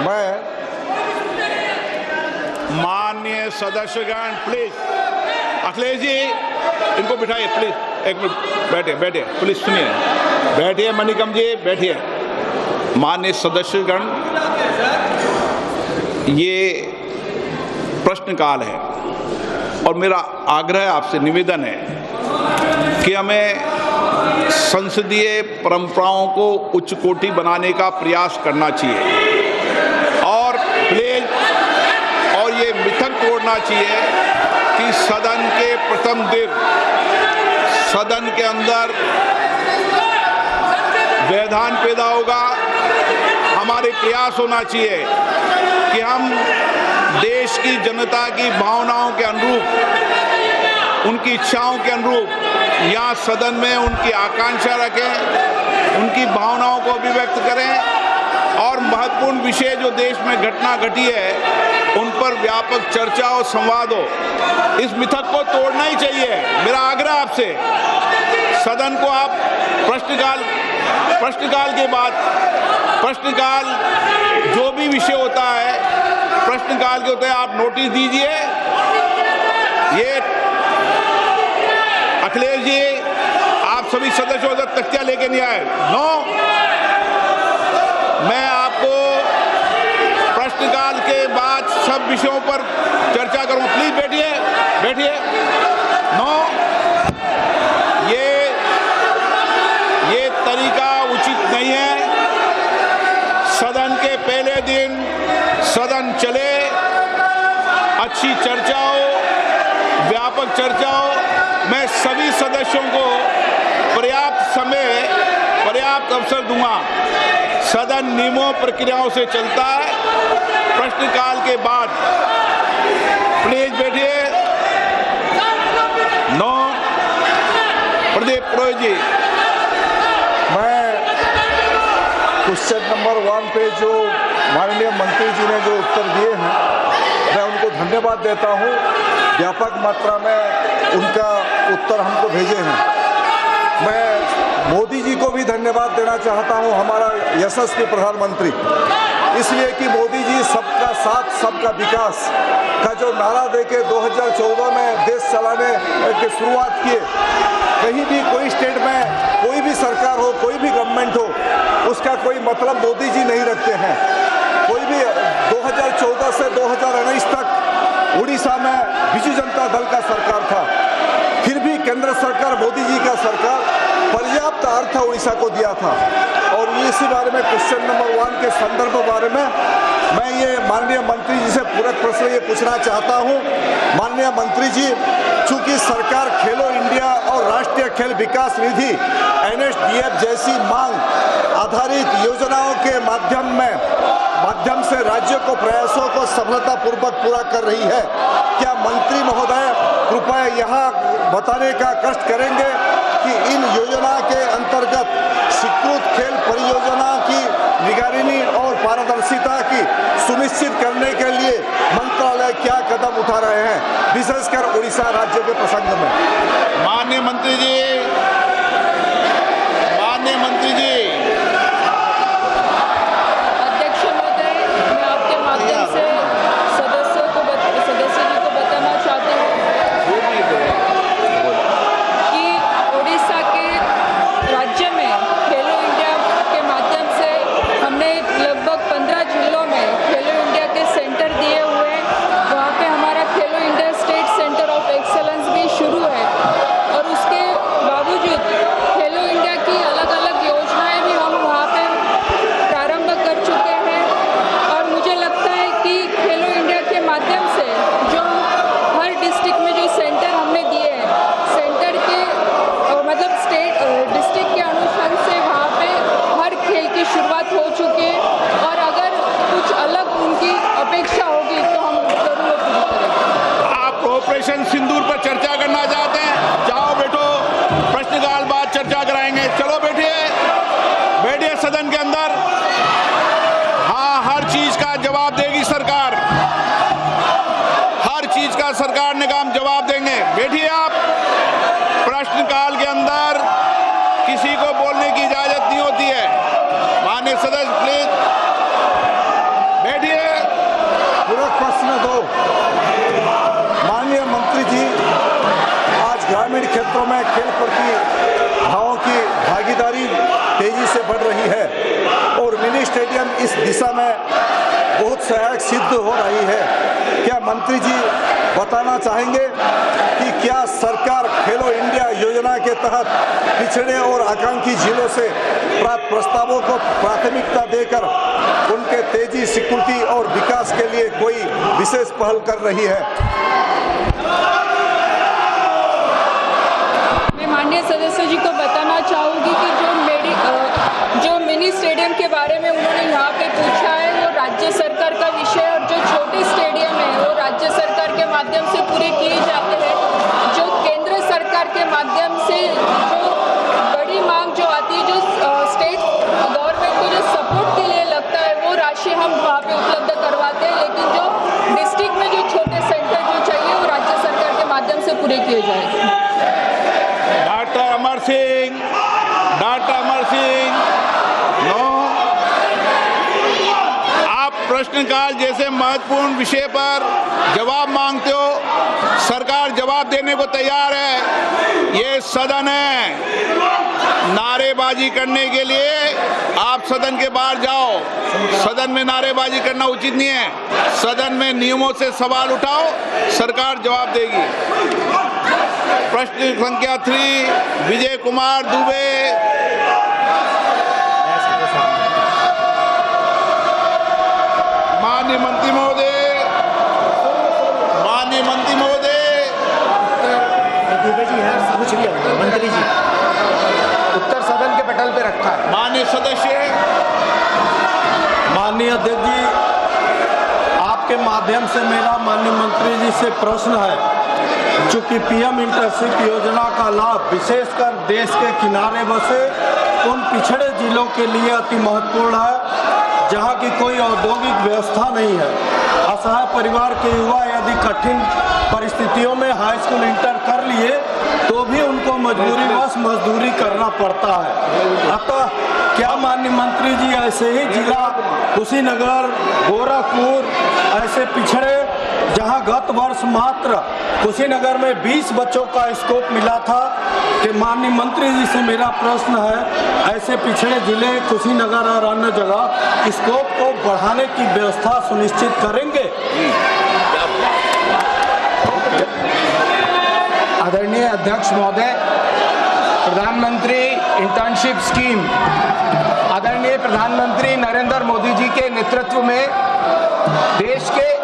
मैं माननीय सदस्यगण प्लीज, अखिलेश जी इनको बिठाइए प्लीज, एक मिनट बैठिए बैठिए प्लीज, सुनिए, बैठिए मणिकम जी बैठिए। माननीय सदस्यगण, ये प्रश्नकाल है और मेरा आग्रह आपसे निवेदन है कि हमें संसदीय परंपराओं को उच्च कोटि बनाने का प्रयास करना चाहिए और प्लीज, और ये मिथक तोड़ना चाहिए कि सदन के प्रथम दिन सदन के अंदर व्यवधान पैदा होगा। हमारे प्रयास होना चाहिए कि हम देश की जनता की भावनाओं के अनुरूप, उनकी इच्छाओं के अनुरूप यहाँ सदन में उनकी आकांक्षा रखें, उनकी भावनाओं को अभिव्यक्त करें और महत्वपूर्ण विषय जो देश में घटना घटी है उन पर व्यापक चर्चा और संवाद हो। इस मिथक को तोड़ना ही चाहिए। मेरा आग्रह आपसे, सदन को आप प्रश्नकाल के बाद, प्रश्नकाल जो भी विषय होता है प्रश्नकाल के होते हैं, आप नोटिस दीजिए। ये अखिलेश जी, आप सभी सदस्यों उधर तख्तियां लेके नहीं आए। नो, मैं आपको प्रश्नकाल के बाद सब विषयों पर चर्चा करूं। प्लीज बैठिए बैठिए। नो, ये तरीका उचित नहीं है। सदन के पहले दिन सदन चले, अच्छी चर्चा हो, व्यापक चर्चा हो। मैं सभी सदस्यों को पर्याप्त समय, पर्याप्त अवसर दूंगा। सदन नियमों प्रक्रियाओं से चलता है। प्रश्नकाल के बाद प्लीज बैठिए। नो, प्रदीप पुरोहित जी। मैं क्वेश्चन नंबर 1 पे जो माननीय मंत्री जी ने जो उत्तर दिए हैं, मैं उनको धन्यवाद देता हूं। व्यापक मात्रा में उनका उत्तर हमको भेजे हैं। मैं मोदी जी को भी धन्यवाद देना चाहता हूं, हमारा यशस्वी प्रधानमंत्री, इसलिए कि मोदी जी सबका साथ सबका विकास का जो नारा देके 2014 में देश चलाने की शुरुआत किए। कहीं भी कोई स्टेट में कोई भी सरकार हो, कोई भी गवर्नमेंट हो, उसका कोई मतलब मोदी जी नहीं रखते हैं। कोई भी 2014 से 2019 तक उड़ीसा में बिजू जनता दल का सरकार था, फिर भी केंद्र सरकार, मोदी जी का सरकार पर्याप्त अर्थ उड़ीसा को दिया था। और इसी बारे में क्वेश्चन नंबर 1 के संदर्भ बारे में मैं ये माननीय मंत्री जी से पूरक प्रश्न ये पूछना चाहता हूँ। माननीय मंत्री जी, चूंकि सरकार खेलो इंडिया और राष्ट्रीय खेल विकास निधि NSDF जैसी मांग आधारित योजनाओं के माध्यम से राज्यों को प्रयासों को सफलतापूर्वक पूरा कर रही है, क्या मंत्री महोदय कृपया यहाँ बताने का कष्ट करेंगे कि इन योजना के अंतर्गत स्वीकृत खेल परियोजना की निगरानी और पारदर्शिता की सुनिश्चित करने के लिए मंत्रालय क्या कदम उठा रहे हैं, विशेषकर उड़ीसा राज्य के प्रसंग में? माननीय मंत्री जी, माननीय मंत्री जी। अध्यक्ष महोदय, मैं आपके माध्यम से सदस्य जी को बताना चाहती हूँ कि उड़ीसा के राज्य में खेलो इंडिया के माध्यम से हमने लगभग 15 जिलों में खेलो इंडिया के सेंटर दिए हुए हैं। वहाँ पे हमारा खेलो India state centre of excellence भी शुरू है और उसके बावजूद खेलो इंडिया की अलग अलग योजनाएं भी हम वहाँ पे प्रारंभ कर चुके हैं। और मुझे लगता है कि खेलो इंडिया के माध्यम से जो हर डिस्ट्रिक्ट में जो सेंटर हमने दिए हैं, सेंटर के मतलब डिस्ट्रिक्ट के अनुसार से वहाँ पे हर खेल की शुरुआत हो चुकी है और अगर कुछ अलग उनकी अपेक्षा होगी तो हम जरूर पूरी करेंगे। आप ऑपरेशन सिंदूर पर चर्चा करना चाहते हैं? जाओ बैठो, प्रश्नकाल बाद चर्चा कराएंगे। चलो बैठिए, बैठिए सदन के अंदर। हाँ, हर चीज का जवाब देगी सरकार, हर चीज का सरकार ने काम जवाब देंगे। बैठिए आप। प्रश्नकाल के अंदर किसी को बोलने की इजाजत नहीं होती है। माननीय सदस्य प्लीज बैठ स्टेडियम इस दिशा में बहुत सहायक सिद्ध हो रही है। क्या मंत्री जी बताना चाहेंगे कि क्या सरकार खेलो इंडिया योजना के तहत पिछड़े और आकांक्षी जिलों से प्राप्त प्रस्तावों को प्राथमिकता देकर उनके तेजी, स्वीकृति और विकास के लिए कोई विशेष पहल कर रही है? मैं माननीय सदस्य जी को बताना चाहूँगी कि जो मिनी स्टेडियम के बारे में उन्होंने यहाँ पे पूछा है वो राज्य सरकार का विषय, और जो छोटे स्टेडियम है वो राज्य सरकार के माध्यम से पूरे किए जाते हैं। जो केंद्र सरकार के माध्यम से जो बड़ी मांग जो आती है, जो स्टेट गवर्नमेंट को जो सपोर्ट के लिए लगता है, वो राशि हम वहाँ पे उपलब्ध करवाते हैं। लेकिन जो डिस्ट्रिक्ट में जो छोटे सेंटर जो चाहिए वो राज्य सरकार के माध्यम से पूरे किए जाएंगे। Doctor Amar Singh, no. आप प्रश्नकाल जैसे महत्वपूर्ण विषय पर जवाब मांगते हो, सरकार जवाब देने को तैयार है। ये सदन है, नारेबाजी करने के लिए आप सदन के बाहर जाओ। सदन में नारेबाजी करना उचित नहीं है। सदन में नियमों से सवाल उठाओ, सरकार जवाब देगी। प्रश्न संख्या 3 विजय कुमार दुबे। माननीय मंत्री महोदय, दुबे जी है, पूछ लिया मंत्री जी, उत्तर सदन के पटल पे रखा है। माननीय सदस्य, माननीय अध्यक्ष जी, आपके माध्यम से मेरा माननीय मंत्री जी से प्रश्न है। चूँकि पीएम इंटर्नशिप योजना का लाभ विशेषकर देश के किनारे बसे उन पिछड़े जिलों के लिए अति महत्वपूर्ण है जहां की कोई औद्योगिक व्यवस्था नहीं है। असहाय परिवार के युवा यदि कठिन परिस्थितियों में हाई स्कूल इंटर कर लिए तो भी उनको मजबूरीवश मजदूरी करना पड़ता है। अतः क्या माननीय मंत्री जी ऐसे ही जिला कुशीनगर, गोरखपुर ऐसे पिछड़े जहां गत वर्ष मात्र कुशीनगर में 20 बच्चों का स्कोप मिला था, कि माननीय मंत्री जी से मेरा प्रश्न है, ऐसे पिछड़े जिले कुशीनगर और अन्य जगह स्कोप को बढ़ाने की व्यवस्था सुनिश्चित करेंगे? आदरणीय अध्यक्ष महोदय, प्रधानमंत्री इंटर्नशिप स्कीम आदरणीय प्रधानमंत्री नरेंद्र मोदी जी के नेतृत्व में देश के